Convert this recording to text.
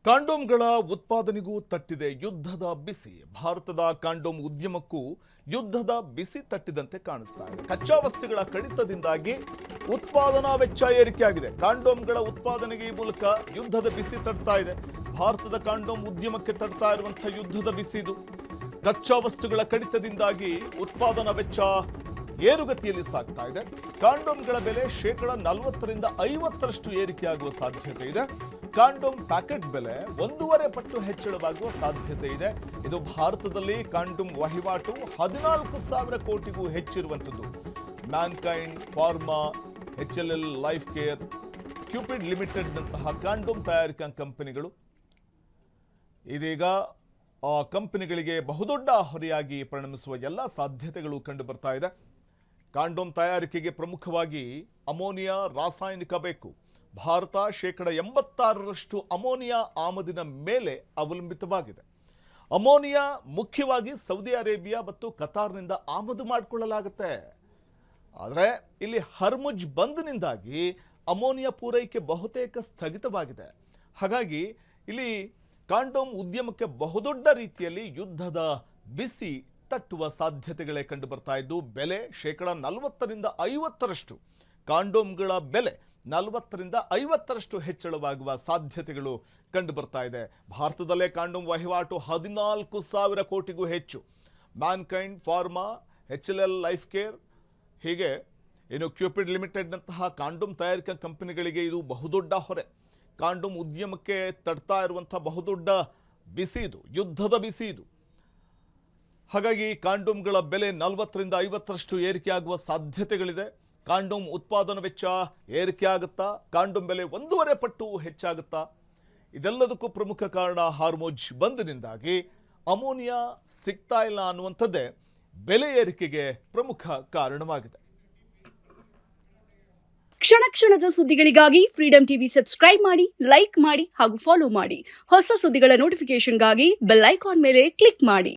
ಕಾಂಡೋಮ್ಗಳ ಉತ್ಪಾದನೆಗೂ ತಟ್ಟಿದೆ ಯುದ್ಧದ ಬಿಸಿ. ಭಾರತದ ಕಾಂಡೋಮ್ ಉದ್ಯಮಕ್ಕೂ ಯುದ್ಧದ ಬಿಸಿ ತಟ್ಟಿದಂತೆ ಕಾಣಿಸ್ತಾ ಇದೆ. ಕಚ್ಚಾ ವಸ್ತುಗಳ ಕಡಿತದಿಂದಾಗಿ ಉತ್ಪಾದನಾ ವೆಚ್ಚ ಏರಿಕೆಯಾಗಿದೆ. ಕಾಂಡೋಮ್ಗಳ ಉತ್ಪಾದನೆಗೆ ಈ ಮೂಲಕ ಯುದ್ಧದ ಬಿಸಿ ತಟ್ತಾ ಇದೆ. ಭಾರತದ ಕಾಂಡೋಮ್ ಉದ್ಯಮಕ್ಕೆ ತಟ್ತಾ ಇರುವಂತಹ ಯುದ್ಧದ ಬಿಸಿ ಇದು. ಕಚ್ಚಾ ವಸ್ತುಗಳ ಕಡಿತದಿಂದಾಗಿ ಉತ್ಪಾದನಾ ವೆಚ್ಚ ಏರುಗತಿಯಲ್ಲಿ ಸಾಗ್ತಾ ಇದೆ. ಕಾಂಡೋಮ್ಗಳ ಬೆಲೆ 40% 50% ಏರಿಕೆಯಾಗುವ ಸಾಧ್ಯತೆ ಇದೆ. ಕಾಂಡೋಮ್ ಪ್ಯಾಕೆಟ್ ಬೆಲೆ 1.5 ಪಟ್ಟು ಹೆಚ್ಚಳವಾಗುವ ಸಾಧ್ಯತೆ ಇದೆ. ಇದು ಭಾರತದಲ್ಲಿ ಕಾಂಡೋಮ್ ವಹಿವಾಟು 14,000 ಕೋಟಿಗೂ ಹೆಚ್ಚಿರುವಂಥದ್ದು. Mankind pharma, HLL life care, Cupid ಲಿಮಿಟೆಡ್ನಂತಹ ಕಾಂಡೋಮ್ ತಯಾರಿಕಾ ಕಂಪನಿಗಳು ಇದೀಗ ಆ ಕಂಪನಿಗಳಿಗೆ ಬಹುದೊಡ್ಡ ಹೊರೆಯಾಗಿ ಪರಿಣಮಿಸುವ ಎಲ್ಲ ಸಾಧ್ಯತೆಗಳು ಕಂಡು ಬರ್ತಾ ಇದೆ. ಕಾಂಡೋಮ್ ತಯಾರಿಕೆಗೆ ಪ್ರಮುಖವಾಗಿ ಅಮೋನಿಯಾ ರಾಸಾಯನಿಕ ಬೇಕು. ಭಾರತ 86% ಅಮೋನಿಯಾ ಆಮದಿನ ಮೇಲೆ ಅವಲಂಬಿತವಾಗಿದೆ. ಅಮೋನಿಯಾ ಮುಖ್ಯವಾಗಿ ಸೌದಿ ಅರೇಬಿಯಾ ಮತ್ತು ಕತಾರ್ನಿಂದ ಆಮದು ಮಾಡಿಕೊಳ್ಳಲಾಗುತ್ತೆ. ಆದರೆ ಇಲ್ಲಿ ಹರ್ಮುಜ್ ಬಂದ್ನಿಂದಾಗಿ ಅಮೋನಿಯಾ ಪೂರೈಕೆ ಬಹುತೇಕ ಸ್ಥಗಿತವಾಗಿದೆ. ಹಾಗಾಗಿ ಇಲ್ಲಿ ಕಾಂಡೋಮ್ ಉದ್ಯಮಕ್ಕೆ ಬಹುದೊಡ್ಡ ರೀತಿಯಲ್ಲಿ ಯುದ್ಧದ ಬಿಸಿ ತಟ್ಟುವ ಸಾಧ್ಯತೆಗಳೇ ಕಂಡು ಬರ್ತಾ ಇದ್ದು, ಬೆಲೆ 40% 50% ಕಾಂಡೋಮ್ಗಳ ಬೆಲೆ 40% 50% ಹೆಚ್ಚಳವಾಗುವ ಸಾಧ್ಯತೆಗಳು ಕಂಡು ಬರ್ತಾ ಇದೆ. ಭಾರತದಲ್ಲೇ ಕಾಂಡೋಮ್ ವಹಿವಾಟು 14,000 ಕೋಟಿಗೂ ಹೆಚ್ಚು. Mankind pharma, HLL life care, ಹೀಗೆ ಇನ್ನು ಕ್ಯೂಪಿಡ್ ಲಿಮಿಟೆಡ್ನಂತಹ ಕಾಂಡೋಮ್ ತಯಾರಿಕಾ ಕಂಪನಿಗಳಿಗೆ ಇದು ಬಹುದೊಡ್ಡ ಹೊರೆ. ಕಾಂಡೋಮ್ ಉದ್ಯಮಕ್ಕೆ ತಡ್ತಾ ಇರುವಂಥ ಬಹುದೊಡ್ಡ ಬಿಸಿ ಇದು, ಯುದ್ಧದ ಬಿಸಿ ಇದು. ಹಾಗಾಗಿ ಕಾಂಡೋಮ್ಗಳ ಬೆಲೆ 40% 50% ಏರಿಕೆಯಾಗುವ ಸಾಧ್ಯತೆಗಳಿದೆ. ಕಾಂಡೋಮ್ ಉತ್ಪಾದನಾ ವೆಚ್ಚ ಏರಿಕೆ ಆಗುತ್ತಾ? ಕಾಂಡೋಮ್ ಬೆಲೆ 1.5 ಪಟ್ಟು ಹೆಚ್ಚಾಗುತ್ತಾ? ಇದೆಲ್ಲದಕ್ಕೂ ಪ್ರಮುಖ ಕಾರಣ ಹಾರ್ಮುಜ್ ಬಂದ್ನಿಂದಾಗಿ ಅಮೋನಿಯಾ ಸಿಗ್ತಾ ಇಲ್ಲ ಅನ್ನುವಂಥದ್ದೇ ಬೆಲೆ ಏರಿಕೆಗೆ ಪ್ರಮುಖ ಕಾರಣವಾಗಿದೆ. ಕ್ಷಣ ಕ್ಷಣದ ಸುದ್ದಿಗಳಿಗಾಗಿ ಫ್ರೀಡಂ ಟಿವಿ ಸಬ್ಸ್ಕ್ರೈಬ್ ಮಾಡಿ, ಲೈಕ್ ಮಾಡಿ ಹಾಗೂ ಫಾಲೋ ಮಾಡಿ. ಹೊಸ ಸುದ್ದಿಗಳ ನೋಟಿಫಿಕೇಶನ್ಗಾಗಿ ಬೆಲ್ ಐಕಾನ್ ಮೇಲೆ ಕ್ಲಿಕ್ ಮಾಡಿ.